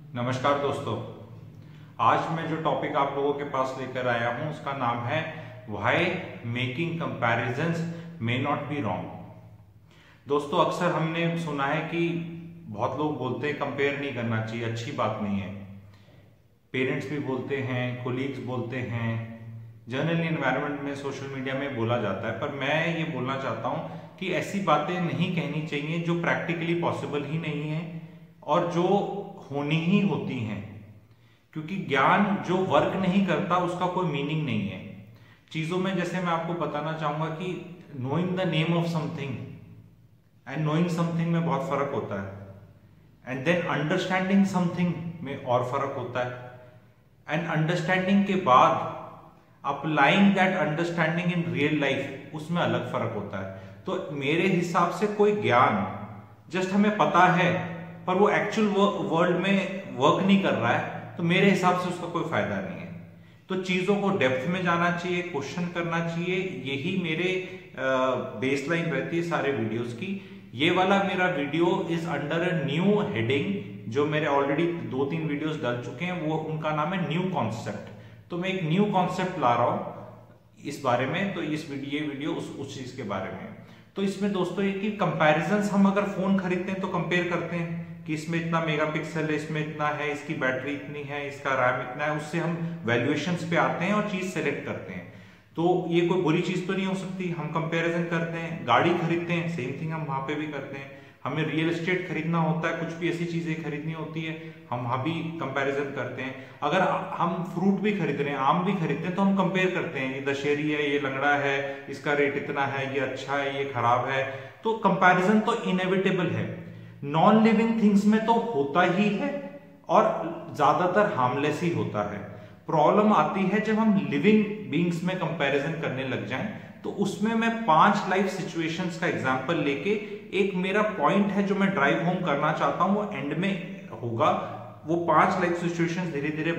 नमस्कार दोस्तों। आज मैं जो टॉपिक आप लोगों के पास लेकर आया हूं उसका नाम है why making comparisons may not be wrong. दोस्तों, अक्सर हमने सुना है कि बहुत लोग बोलते हैं कंपेयर नहीं करना चाहिए, अच्छी बात नहीं है। पेरेंट्स भी बोलते हैं, कोलीग्स बोलते हैं, जनरली एनवायरनमेंट में, सोशल मीडिया में बोला जाता है। पर मैं ये बोलना चाहता हूं कि ऐसी बातें नहीं कहनी चाहिए जो प्रैक्टिकली पॉसिबल ही नहीं है और जो होनी ही होती हैं, क्योंकि ज्ञान जो वर्क नहीं करता उसका कोई मीनिंग नहीं है चीजों में। जैसे मैं आपको बताना चाहूंगा कि knowing the name of something and knowing something में बहुत फर्क होता है, एंड देन अंडरस्टैंडिंग समथिंग में और फर्क होता है, एंड अंडरस्टैंडिंग के बाद applying that understanding in real life, उसमें अलग फर्क होता है। तो मेरे हिसाब से कोई ज्ञान जस्ट हमें पता है पर वो एक्चुअल वर्ल्ड में वर्क नहीं कर रहा है, तो मेरे हिसाब से उसका कोई फायदा नहीं है। तो चीजों को डेप्थ में जाना चाहिए, क्वेश्चन करना चाहिए। यही मेरे बेसलाइन रहती है सारे वीडियोस की। ये वाला मेरा video is under a new heading, जो मेरे ऑलरेडी 2-3 वीडियोस डल चुके हैं, वो उनका नाम है न्यू कॉन्सेप्ट। तो मैं एक न्यू कॉन्सेप्ट ला रहा हूं इस बारे में। तो ये वीडियो उस चीज के बारे में। तो इसमें दोस्तों ये कि कंपैरिजंस, हम अगर फोन खरीदते हैं तो कंपेयर करते हैं कि इसमें इतना मेगापिक्सल है, इसमें इतना है, इसकी बैटरी इतनी है, इसका रैम इतना है। उससे हम वैल्यूएशंस पे आते हैं और चीज सेलेक्ट करते हैं। तो ये कोई बुरी चीज तो नहीं हो सकती। हम कंपैरिजन करते हैं, गाड़ी खरीदते हैं, सेम थिंग हम वहां पे भी करते हैं। हमें रियल एस्टेट खरीदना होता है, कुछ भी ऐसी चीजें खरीदनी होती है, हम वहां भी कंपैरिजन करते हैं। अगर हम फ्रूट भी खरीद रहे हैं, आम भी खरीदते हैं, तो हम कंपेयर करते हैं, ये दशहरी है, ये लंगड़ा है, इसका रेट इतना है, ये अच्छा है, ये खराब है। तो कंपैरिजन तो इनएविटेबल है। नॉन लिविंग थिंग्स में तो होता ही है और ज्यादातर हार्मलेस ही होता है। प्रॉब्लम आती है जब हम लिविंग बीइंग्स में कंपैरिजन करने लग जाएं। तो उसमें मैं 5 लाइफ सिचुएशंस का एग्जांपल लेके, एक मेरा पॉइंट है जो मैं ड्राइव होम करना चाहता हूं, वो एंड में होगा। वो 5 लाइफ सिचुएशंस धीरे धीरे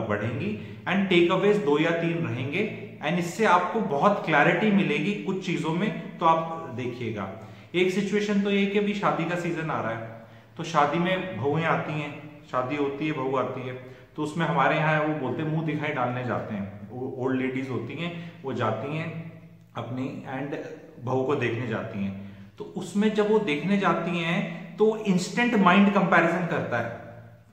बढ़ेंगी एंड टेक अवेज 2 या 3 रहेंगे, एंड इससे आपको बहुत क्लैरिटी मिलेगी कुछ चीजों में। तो आप देखिएगा, एक सिचुएशन तो ये कि अभी शादी का सीजन आ रहा है, तो शादी में बहुएं आती हैं, शादी होती है, बहू आती है। तो उसमें हमारे यहाँ वो बोलते हैं मुंह दिखाई डालने जाते हैं। वो ओल्ड लेडीज होती हैं, वो जाती हैं अपनी एंड बहू को देखने जाती हैं। तो उसमें जब वो देखने जाती हैं तो इंस्टेंट माइंड कंपैरिजन करता है,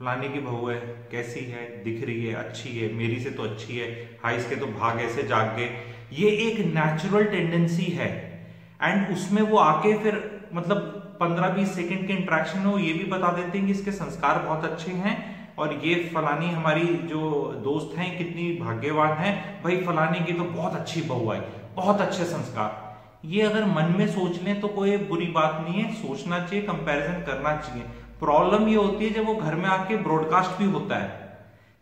फलाने की बहू है, कैसी है, दिख रही है, अच्छी है, मेरी से तो अच्छी है, हाँ इसके तो भाग ऐसे जाग गए। ये एक नेचुरल टेंडेंसी है। एंड उसमें वो आके फिर मतलब 15-20 सेकंड के इंटरेक्शन में वो ये भी बता देते हैं कि इसके संस्कार बहुत अच्छे हैं, और ये फलानी हमारी जो दोस्त हैं कितनी भाग्यवान है, भाई फलाने की तो बहुत अच्छी बहू आई, बहुत अच्छे संस्कार। ये अगर मन में सोच लें तो कोई बुरी बात नहीं है, सोचना चाहिए, कंपैरिजन करना चाहिए। प्रॉब्लम ये होती है जब वो घर में आके ब्रॉडकास्ट भी होता है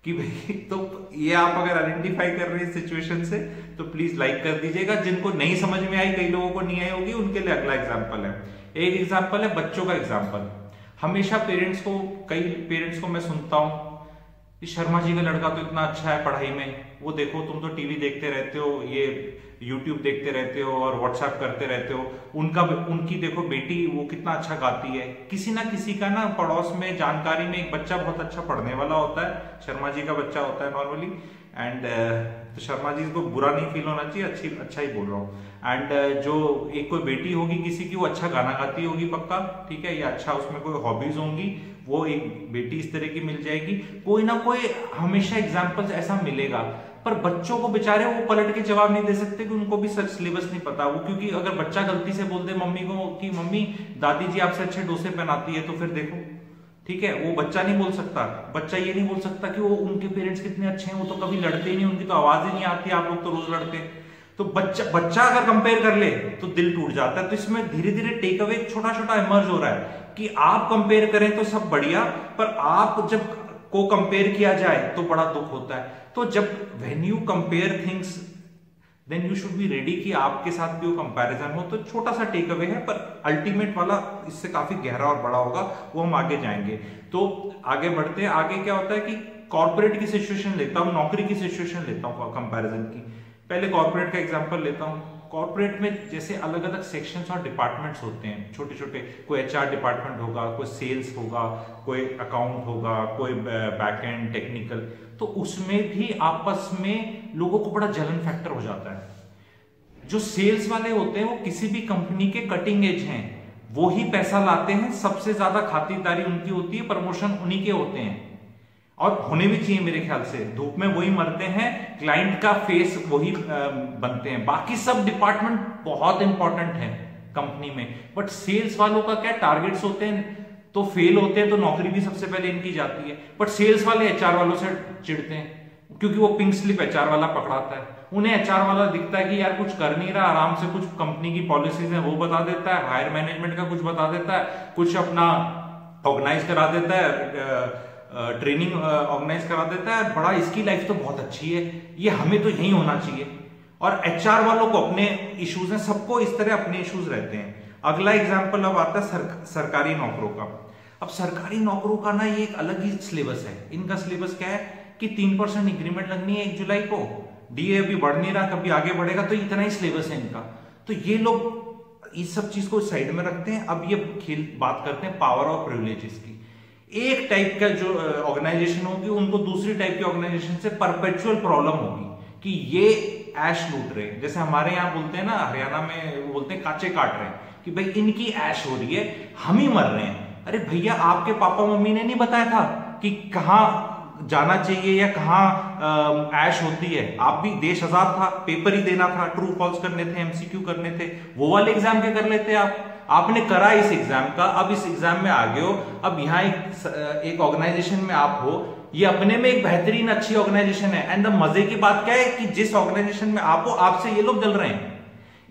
कि भाई, तो ये आप अगर आइडेंटिफाई कर रहे हैं सिचुएशन से तो प्लीज लाइक कर दीजिएगा। जिनको नहीं समझ में आई, कई लोगों को नहीं आई होगी, उनके लिए अगला एग्जांपल है। एक एग्जांपल है बच्चों का एग्जांपल। हमेशा कई पेरेंट्स को मैं सुनता हूं कि शर्मा जी का लड़का तो इतना अच्छा है पढ़ाई में, वो देखो तुम तो टीवी देखते रहते हो, ये यूट्यूब देखते रहते हो और व्हाट्सएप करते रहते हो, उनकी देखो बेटी वो कितना अच्छा गाती है। किसी ना किसी का ना पड़ोस में जानकारी में एक बच्चा बहुत अच्छा पढ़ने वाला होता है, शर्मा जी का बच्चा होता है नॉर्मली। एंड तो शर्मा जी को बुरा नहीं फील होना चाहिए, अच्छा ही बोल रहा हूँ। एंड जो एक कोई बेटी होगी किसी की, वो अच्छा गाना गाती होगी पक्का, ठीक है, या अच्छा उसमें कोई हॉबीज होंगी, वो एक बेटी इस तरह की मिल जाएगी। कोई ना कोई हमेशा एग्जाम्पल्स ऐसा मिलेगा। पर बच्चों को बेचारे वो पलट के जवाब नहीं दे सकते कि उनको भी सिलेबस नहीं पता। वो क्योंकि अगर बच्चा गलती से बोल दे मम्मी को कि मम्मी दादी जी आपसे अच्छे डोसे पहनाती है, तो फिर देखो, ठीक है, वो बच्चा नहीं बोल सकता। बच्चा ये नहीं बोल सकता कि वो उनके पेरेंट्स कितने अच्छे हैं, वो तो कभी लड़ते ही नहीं, उनकी तो आवाज ही नहीं आती, आप लोग तो रोज लड़ते हैं। तो बच्चा अगर कंपेयर कर ले तो दिल टूट जाता है। तो इसमें धीरे धीरे टेक अवे छोटा छोटा इमर्ज हो रहा है कि आप कंपेयर करें तो सब बढ़िया, पर आप जब को कंपेयर किया जाए तो बड़ा दुख होता है। तो जब when you compare things then you should be ready कि आपके साथ भी वो कंपैरिजन हो। तो छोटा सा टेक अवे है, पर अल्टीमेट वाला इससे काफी गहरा और बड़ा होगा, वो हम आगे जाएंगे। तो आगे बढ़ते हैं। आगे क्या होता है कि कॉर्पोरेट की सिचुएशन लेता हूं, नौकरी की सिचुएशन लेता हूं कंपैरिजन की। पहले कॉर्पोरेट का एग्जांपल लेता हूं। कॉर्पोरेट में जैसे अलग अलग सेक्शंस और डिपार्टमेंट्स होते हैं, छोटे छोटे, कोई एचआर डिपार्टमेंट होगा, कोई सेल्स होगा, कोई अकाउंट होगा, कोई बैकएंड टेक्निकल, तो उसमें भी आपस में लोगों को बड़ा जलन फैक्टर हो जाता है। जो सेल्स वाले होते हैं वो किसी भी कंपनी के कटिंग एज हैं, वो ही पैसा लाते हैं, सबसे ज्यादा खातिरदारी उनकी होती है, प्रमोशन उन्हीं के होते हैं और होने भी चाहिए मेरे ख्याल से। धूप में वही मरते हैं, क्लाइंट का फेस वही बनते हैं। बाकी सब डिपार्टमेंट बहुत इंपॉर्टेंट है कंपनी में, बट सेल्स वालों का क्या टारगेट्स होते हैं, तो फेल होते हैं तो नौकरी भी सबसे पहले इनकी जाती है। बट सेल्स वाले एचआर वालों से चिढ़ते हैं क्योंकि वो पिंक स्लिप एचआर वाला पकड़ाता है। उन्हें एचआर वाला दिखता है कि यार कुछ कर नहीं रहा, आराम से कुछ कंपनी की पॉलिसीज है वो बता देता है, हायर मैनेजमेंट का कुछ बता देता है, कुछ अपना ऑर्गेनाइज करा देता है, ट्रेनिंग ऑर्गेनाइज करा देता है, बड़ा इसकी लाइफ तो बहुत अच्छी है, ये हमें तो यही होना चाहिए। और एचआर वालों को अपने इश्यूज हैं, सबको इस तरह अपने इश्यूज रहते हैं। अगला एग्जाम्पल अब आता है सरकारी नौकरों का। अब सरकारी नौकरों का ना ये एक अलग ही सिलेबस है। इनका सिलेबस क्या है कि 3% इंक्रीमेंट लगनी है 1 जुलाई को, डीए अभी बढ़ नहीं रहा, कभी आगे बढ़ेगा, तो इतना ही सिलेबस है इनका। तो ये लोग इस सब चीज को साइड में रखते हैं। अब ये बात करते हैं पावर ऑफ प्रिविलेजेस की। एक टाइप का जो ऑर्गेनाइजेशन होगी उनको दूसरी टाइप की ऑर्गेनाइजेशन से परपेचुअल प्रॉब्लम होगी कि ये ऐश लूट रहे हैं। जैसे हमारे यहाँ बोलते हैं ना, हरियाणा में बोलते हैं काचे काट रहे हैं, कि भाई इनकी ऐश हो रही है, हम ही मर रहे हैं। अरे भैया, आपके पापा मम्मी ने नहीं बताया था कि कहाँ जाना चाहिए या कहाँ ऐश होती है? आप भी, देश आजाद था, पेपर ही देना था, ट्रू फॉल्स करने थे, एमसीक्यू करने थे, वो वाले एग्जाम के कर लेते आप। आपने करा इस एग्जाम का, अब इस एग्जाम में आगे हो, अब यहाँ एक ऑर्गेनाइजेशन में आप हो, ये अपने में एक बेहतरीन अच्छी ऑर्गेनाइजेशन है। एंड द मजे की बात क्या है कि जिस ऑर्गेनाइजेशन में आप हो, आपसे ये लोग जल रहे हैं,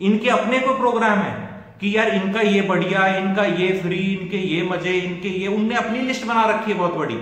इनके अपने कोई प्रोग्राम है कि यार इनका ये बढ़िया, इनका ये फ्री, इनके ये मजे, इनके ये, उनने अपनी लिस्ट बना रखी है बहुत बड़ी।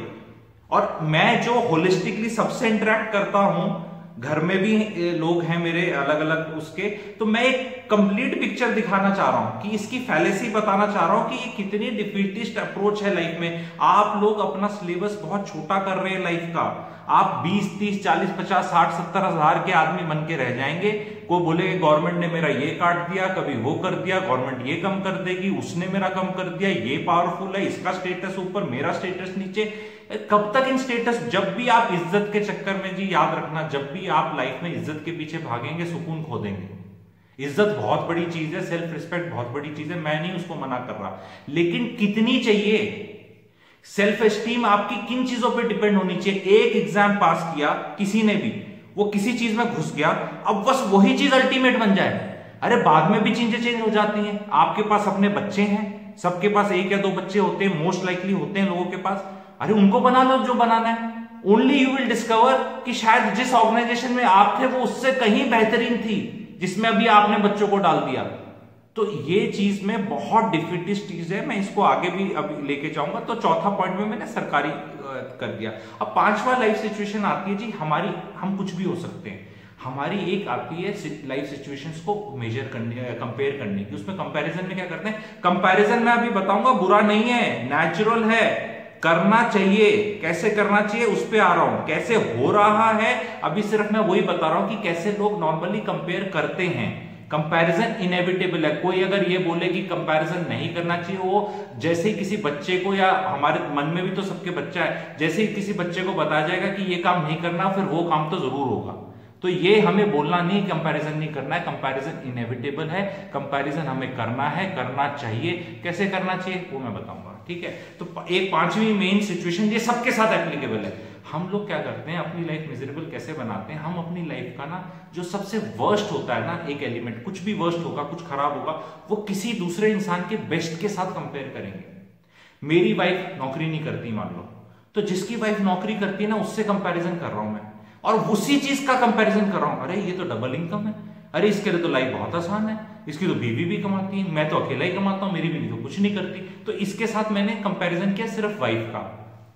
और मैं जो होलिस्टिकली सबसे इंटरेक्ट करता हूं, घर में भी लोग हैं मेरे अलग अलग उसके, तो मैं एक कंप्लीट पिक्चर दिखाना चाह रहा हूं कि इसकी फैलेसी बताना चाह रहा हूं कि ये कितनी डिफीटिस्ट अप्रोच है लाइफ में। आप लोग अपना सिलेबस बहुत छोटा कर रहे हैं लाइफ का। आप 20, 30, 40, 50, 60, 70 हजार के आदमी बन के रह जाएंगे। कोई बोलेगा गवर्नमेंट ने मेरा ये काट दिया, कभी वो कर दिया, गवर्नमेंट ये कम कर देगी, उसने मेरा कम कर दिया, ये पावरफुल है, इसका स्टेटस ऊपर, मेरा स्टेटस नीचे। कब तक इन स्टेटस? जब भी आप इज्जत के चक्कर में, जी याद रखना, जब भी आप लाइफ में इज्जत के पीछे भागेंगे, सुकून खो देंगे। इज्जत बहुत बड़ी चीज है, सेल्फ रिस्पेक्ट बहुत बड़ी चीज है, मैं नहीं उसको मना कर रहा, लेकिन कितनी चाहिए? सेल्फ एस्टीम आपकी किन चीजों पे डिपेंड होनी चाहिए? एक एग्जाम पास किया किसी ने भी, वो किसी चीज में घुस गया, अब बस वही चीज अल्टीमेट बन जाए। अरे बाद में भी चीजें चेंज हो जाती हैं। आपके पास अपने बच्चे हैं, सबके पास 1 या 2 बच्चे होते हैं, मोस्ट लाइकली होते हैं लोगों के पास। अरे उनको बना लो जो बनाना है। ओनली यू विल डिस्कवर कि शायद जिस ऑर्गेनाइजेशन में आप थे वो उससे कहीं बेहतरीन थी, जिसमें अभी आपने बच्चों को डाल दिया। तो ये चीज में बहुत डिफिटिस्ट चीज है, मैं इसको आगे भी अभी लेके जाऊंगा। तो चौथा पॉइंट में मैंने सरकारी कर दिया। अब 5वां लाइफ सिचुएशन आती है जी हमारी, हम कुछ भी हो सकते हैं। हमारी एक आती है लाइफ सिचुएशंस को मेजर करने, कंपेयर करने की। उसमें कंपैरिजन में क्या करते हैं? कंपैरिजन में अभी बताऊंगा, बुरा नहीं है, नेचुरल है, करना चाहिए। कैसे करना चाहिए उस पे आ रहा हूं, कैसे हो रहा है अभी सिर्फ मैं वही बता रहा हूं कि कैसे लोग नॉर्मली कंपेयर करते हैं। कंपैरिजन इनएविटेबल है। कोई अगर ये बोले कि कंपैरिजन नहीं करना चाहिए, वो जैसे ही किसी बच्चे को, या हमारे मन में भी तो सबके बच्चा है, जैसे ही किसी बच्चे को बताया जाएगा कि ये काम नहीं करना, फिर वो काम तो जरूर होगा। तो ये हमें बोलना नहीं, कंपैरिजन नहीं करना है, कंपैरिजन इनएविटेबल है, कंपैरिजन हमें करना है, करना चाहिए। कैसे करना चाहिए वो मैं बताऊंगा, ठीक है। तो एक 5वीं मेन सिचुएशन, ये सबके साथ एप्लीकेबल है। हम लोग क्या करते हैं, अपनी लाइफ मिजरेबल कैसे बनाते हैं? हम अपनी लाइफ का ना जो सबसे वर्स्ट होता है ना, एक एलिमेंट, कुछ भी वर्स्ट होगा, कुछ खराब होगा, वो किसी दूसरे इंसान के बेस्ट के साथ कंपेयर करेंगे। मेरी वाइफ नौकरी नहीं करती मान लो, तो जिसकी वाइफ नौकरी करती है ना, उससे कंपैरिजन कर रहा हूं मैं, और उसी चीज का कंपैरिजन कर रहा हूं। अरे ये तो डबल इनकम है, अरे इसके लिए तो लाइफ बहुत आसान है, इसकी तो बीवी भी कमाती है, मैं तो अकेला ही कमाता हूं, मेरी बीवी तो कुछ नहीं करती। तो इसके साथ मैंने कंपैरिजन किया सिर्फ वाइफ का।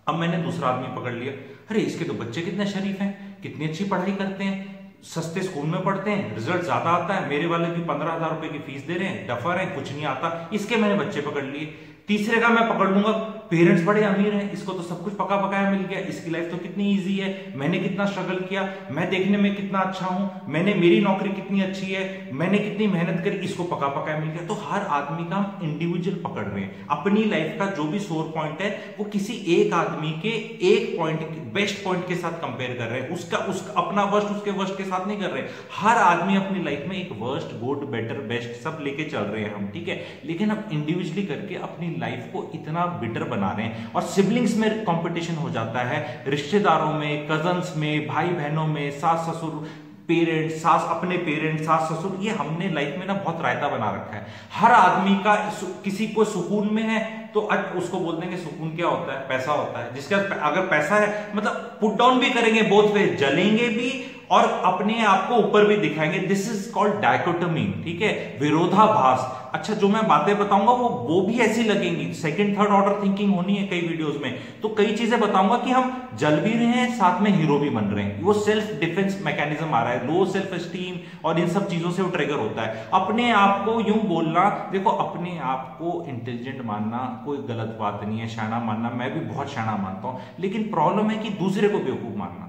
अब मैंने दूसरा आदमी पकड़ लिया, अरे इसके तो बच्चे कितने शरीफ हैं, कितनी अच्छी पढ़ाई करते हैं, सस्ते स्कूल में पढ़ते हैं, रिजल्ट ज्यादा आता है, मेरे वाले की 15,000 रुपए की फीस दे रहे हैं, डफर है, कुछ नहीं आता, इसके मैंने बच्चे पकड़ लिए। तीसरे का मैं पकड़ लूंगा, पेरेंट्स बड़े अमीर हैं, इसको तो सब कुछ पका पकाया मिल गया, इसकी लाइफ तो कितनी इजी है, मैंने कितना स्ट्रगल किया, मैं देखने में कितना अच्छा हूं, मेरी नौकरी कितनी अच्छी है, मैंने कितनी मेहनत करी, इसको पका पकाया मिल गया। तो हर आदमी का हम इंडिविजुअल पकड़ रहे हैं, अपनी लाइफ का जो भी सोर पॉइंट है वो किसी एक आदमी के एक पॉइंट, बेस्ट पॉइंट के साथ कंपेयर कर रहे हैं, उसका अपना वर्स्ट उसके वर्स्ट के साथ नहीं कर रहे। हर आदमी अपनी लाइफ में एक वर्स्ट, गुड, बेटर, बेस्ट सब लेके चल रहे हैं हम, ठीक है, लेकिन हम इंडिविजुअली करके अपनी लाइफ को इतना बिटर बना रहे हैं। और सिबलिंग्स में कंपटीशन हो जाता है, रिश्तेदारों में, कजन्स में, भाई बहनों में, सास ससुर, पेरेंट्स, अपने पेरेंट्स, सास ससुर, ये हमने लाइफ में ना बहुत रायता बना रखा है। हर आदमी का किसी को सुकून में है तो उसको बोल देंगे सुकून क्या होता है, पैसा होता है, जिसका अगर पैसा है मतलब पुट डाउन भी करेंगे, बोथ वे, जलेंगे भी और अपने आप को ऊपर भी दिखाएंगे। दिस इज कॉल्ड डायकोटमी, ठीक है, विरोधाभास। अच्छा, जो मैं बातें बताऊंगा वो भी ऐसी लगेंगी, सेकंड थर्ड ऑर्डर थिंकिंग होनी है कई वीडियोस में, तो कई चीजें बताऊंगा कि हम जल भी रहे हैं साथ में हीरो भी बन रहे हैं। वो सेल्फ डिफेंस मैकेनिज्म आ रहा है, लो सेल्फ एस्टीम और इन सब चीजों से वो ट्रिगर होता है। अपने आप को यूं बोलना, देखो अपने आप को इंटेलिजेंट मानना कोई गलत बात नहीं है, शाना मानना, मैं भी बहुत शाना मानता हूं, लेकिन प्रॉब्लम है कि दूसरे को बेवकूफ मानना।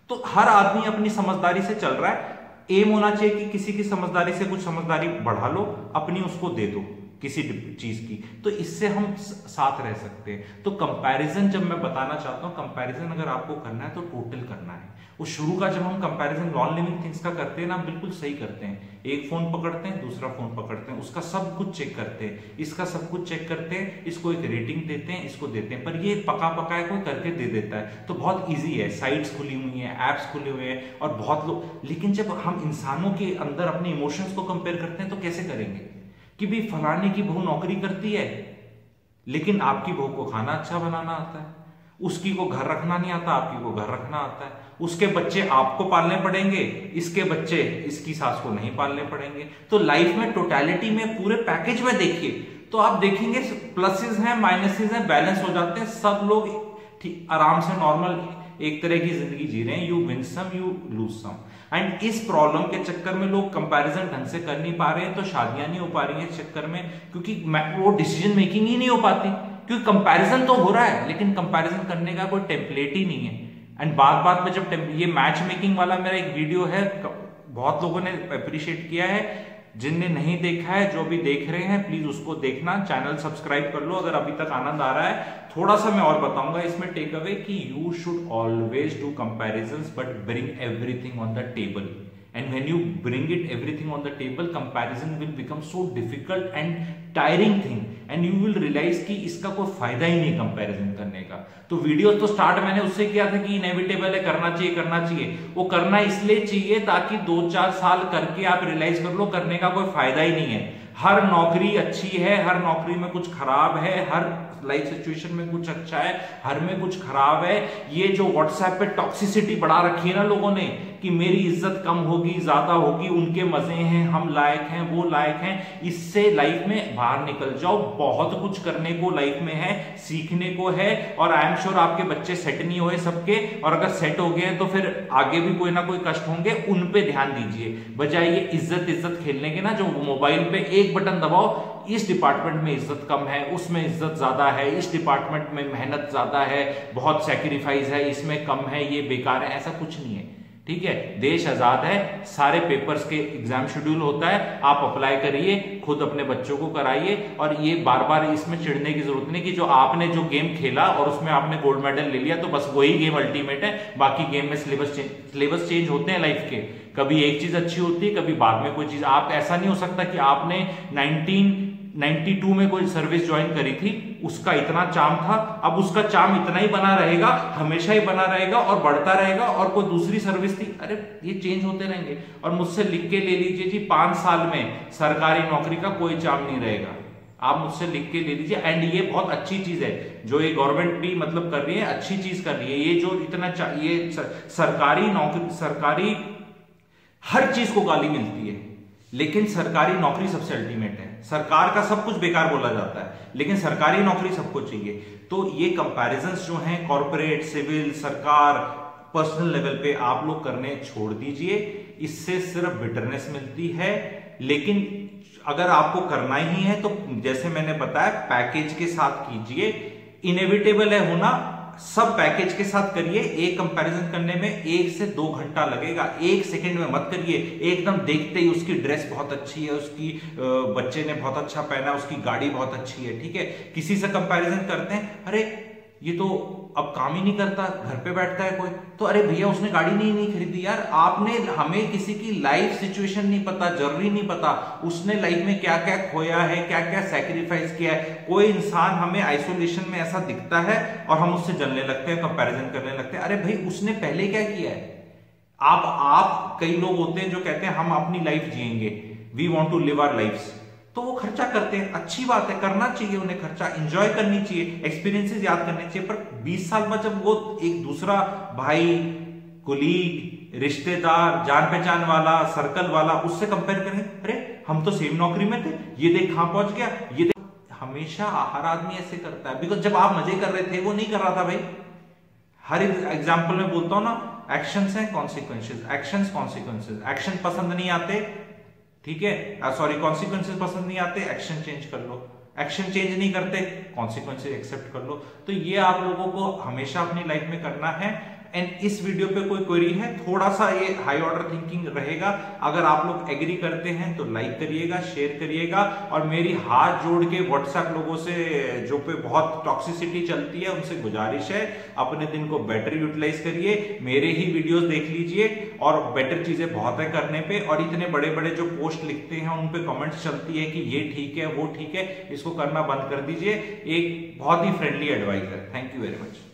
तो हर आदमी अपनी समझदारी से चल रहा है, एम होना चाहिए कि किसी की समझदारी से कुछ समझदारी बढ़ा लो, अपनी उसको दे दो किसी चीज की, तो इससे हम साथ रह सकते हैं। तो कंपैरिजन जब मैं बताना चाहता हूं, कंपैरिजन अगर आपको करना है तो टोटल करना है। वो शुरू का जब हम कंपैरिजन नॉन लिविंग थिंग्स का करते हैं ना, बिल्कुल सही करते हैं, एक फोन पकड़ते हैं, दूसरा फोन पकड़ते हैं, उसका सब कुछ चेक करते हैं, इसका सब कुछ चेक करते हैं, इसको एक रेटिंग देते हैं, इसको देते हैं, पर ये पका पकाया कोई करके दे देता है। तो बहुत ईजी है, साइट्स खुली हुई हैं, एप्स खुले हुए हैं और बहुत लोग, लेकिन जब हम इंसानों के अंदर अपने इमोशंस को कंपेयर करते हैं तो कैसे करेंगे कि भी फलाने की बहू नौकरी करती है लेकिन आपकी बहू को खाना अच्छा बनाना आता है, उसकी को घर रखना नहीं आता, आपकी को घर रखना आता है, उसके बच्चे आपको पालने पड़ेंगे, इसके बच्चे इसकी सास को नहीं पालने पड़ेंगे। तो लाइफ में टोटलिटी में पूरे पैकेज में देखिए तो आप देखेंगे प्लसेस हैं, माइनसेस हैं, बैलेंस हो जाते हैं, सब लोग ठीक आराम से नॉर्मल एक तरह की जिंदगी जी रहे हैं। You win some, you lose some. And इस प्रॉब्लम के चक्कर में लोग कंपैरिजन ढंग से कर नहीं पा रहे हैं, तो शादियां नहीं हो पा रही हैं इस चक्कर में, क्योंकि वो डिसीजन मेकिंग ही नहीं हो पाती, क्योंकि कंपैरिजन तो हो रहा है लेकिन कंपैरिजन करने का कोई टेम्पलेट ही नहीं है। एंड बात बात में जब ये मैच मेकिंग वाला मेरा एक वीडियो है, बहुत लोगों ने अप्रिशिएट किया है, जिनने नहीं देखा है, जो भी देख रहे हैं प्लीज उसको देखना, चैनल सब्सक्राइब कर लो अगर अभी तक आनंद आ रहा है। थोड़ा सा मैं और बताऊंगा इसमें टेक अवे कि you should always do comparisons but bring everything on the table, and when you bring it everything on the table, comparison will become so difficult and tiring thing, and you will realise कि इसका कोई फायदा ही नहीं comparison करने का। तो video तो start मैंने उससे किया था कि इनएविटेबल है, करना चाहिए। वो करना इसलिए चाहिए ताकि 2-4 साल करके आप रियलाइज कर लो करने का कोई फायदा ही नहीं है। हर नौकरी अच्छी है, हर नौकरी में कुछ खराब है, हर लाइफ सिचुएशन में कुछ अच्छा है, हर में कुछ खराब है। ये जो व्हाट्सएप पे टॉक्सिसिटी बढ़ा रखी है ना लोगों ने कि मेरी इज्जत कम होगी, ज्यादा होगी, उनके मजे हैं, हम लायक हैं, वो लायक हैं, इससे लाइफ में बाहर निकल जाओ। बहुत कुछ करने को लाइफ में है, सीखने को है, और आई एम श्योर आपके बच्चे सेट नहीं हुए सबके, और अगर सेट हो गए तो फिर आगे भी कोई ना कोई कष्ट होंगे, उन पे ध्यान दीजिए, बजाय ये इज्जत खेलने के ना, जो मोबाइल पे एक बटन दबाओ, इस डिपार्टमेंट में इज्जत कम है, उसमें इज्जत ज्यादा है, इस डिपार्टमेंट में मेहनत ज्यादा है, बहुत सैक्रिफाइस है, इसमें कम है, ये बेकार है, ऐसा कुछ नहीं है, ठीक है। देश आजाद है, सारे पेपर्स के एग्जाम शेड्यूल होता है, आप अप्लाई करिए, खुद अपने बच्चों को कराइए, और ये बार बार इसमें चिढ़ने की जरूरत नहीं कि जो आपने जो गेम खेला और उसमें आपने गोल्ड मेडल ले लिया तो बस वही गेम अल्टीमेट है, बाकी गेम में सिलेबस चेंज होते हैं लाइफ के, कभी एक चीज अच्छी होती है, कभी बाद में कोई चीज। आप ऐसा नहीं हो सकता कि आपने 1992 में कोई सर्विस ज्वाइन करी थी, उसका इतना चार्म था, अब उसका चार्म इतना ही बना रहेगा, हमेशा ही बना रहेगा और बढ़ता रहेगा, और कोई दूसरी सर्विस थी, अरे ये चेंज होते रहेंगे। और मुझसे लिख के ले लीजिए जी, 5 साल में सरकारी नौकरी का कोई चार्म नहीं रहेगा, आप मुझसे लिख के ले लीजिए। एंड ये बहुत अच्छी चीज है जो ये गवर्नमेंट भी मतलब कर रही है, अच्छी चीज कर रही है, ये जो इतना ये सरकारी नौकरी, सरकारी हर चीज को गाली मिलती है, लेकिन सरकारी नौकरी सबसे अल्टीमेट है। सरकार का सब कुछ बेकार बोला जाता है, लेकिन सरकारी नौकरी सबको चाहिए। तो ये कंपैरिजंस जो हैं कॉर्पोरेट, सिविल, सरकार, पर्सनल लेवल पे आप लोग करने छोड़ दीजिए, इससे सिर्फ बिटरनेस मिलती है। लेकिन अगर आपको करना ही है तो जैसे मैंने बताया पैकेज के साथ कीजिए, इनएविटेबल है होना, सब पैकेज के साथ करिए। एक कंपैरिजन करने में 1 से 2 घंटा लगेगा, 1 सेकंड में मत करिए। एकदम देखते ही उसकी ड्रेस बहुत अच्छी है, उसकी बच्चे ने बहुत अच्छा पहना, उसकी गाड़ी बहुत अच्छी है, ठीक है। किसी से कंपैरिजन करते हैं, अरे ये तो अब काम ही नहीं करता, घर पे बैठता है कोई, तो अरे भैया उसने गाड़ी नहीं खरीदी यार। आपने, हमें किसी की लाइफ सिचुएशन नहीं पता, जर्नी नहीं पता, उसने लाइफ में क्या क्या खोया है, क्या क्या सैक्रिफाइस किया है। कोई इंसान हमें आइसोलेशन में ऐसा दिखता है और हम उससे जलने लगते हैं, कंपैरिजन करने लगते हैं। अरे भाई उसने पहले क्या किया है। आप कई लोग होते हैं जो कहते हैं हम अपनी लाइफ जिएंगे, we want to live our life, तो वो खर्चा करते हैं, अच्छी बात है, करना चाहिए उन्हें, खर्चा एंजॉय करनी चाहिए, एक्सपीरियंसेस याद करने चाहिए। पर 20 साल बाद जब वो एक दूसरा भाई, कुलीग, रिश्तेदार, जान पहचान वाला, सर्कल वाला उससे कंपेयर करेंगे, अरे हम तो सेम नौकरी में थे, ये देख कहां पहुंच गया, ये देख। हमेशा हर आदमी ऐसे करता है, बिकॉज जब आप मजे कर रहे थे वो नहीं कर रहा था भाई। हर एग्जाम्पल में बोलता हूं ना, एक्शंस हैं कॉन्सिक्वेंसेस, एक्शंस कॉन्सिक्वेंसेस। एक्शन पसंद नहीं आते, ठीक है, सॉरी कॉन्सिक्वेंसेस पसंद नहीं आते, एक्शन चेंज कर लो। एक्शन चेंज नहीं करते, कॉन्सिक्वेंसेस एक्सेप्ट कर लो। तो ये आप लोगों को हमेशा अपनी लाइफ में करना है। एंड इस वीडियो पे कोई क्वेरी है, थोड़ा सा ये हाई ऑर्डर थिंकिंग रहेगा, अगर आप लोग एग्री करते हैं तो लाइक करिएगा, शेयर करिएगा। और मेरी हाथ जोड़ के व्हाट्सएप लोगों से जो पे बहुत टॉक्सिसिटी चलती है उनसे गुजारिश है, अपने दिन को बेटर यूटिलाइज करिए, मेरे ही वीडियोस देख लीजिए, और बेटर चीजें बहुत है करने पे। और इतने बड़े बड़े जो पोस्ट लिखते हैं उन पे कमेंट्स चलती है कि ये ठीक है, वो ठीक है, इसको करना बंद कर दीजिए। एक बहुत ही फ्रेंडली एडवाइस है। Thank you very much.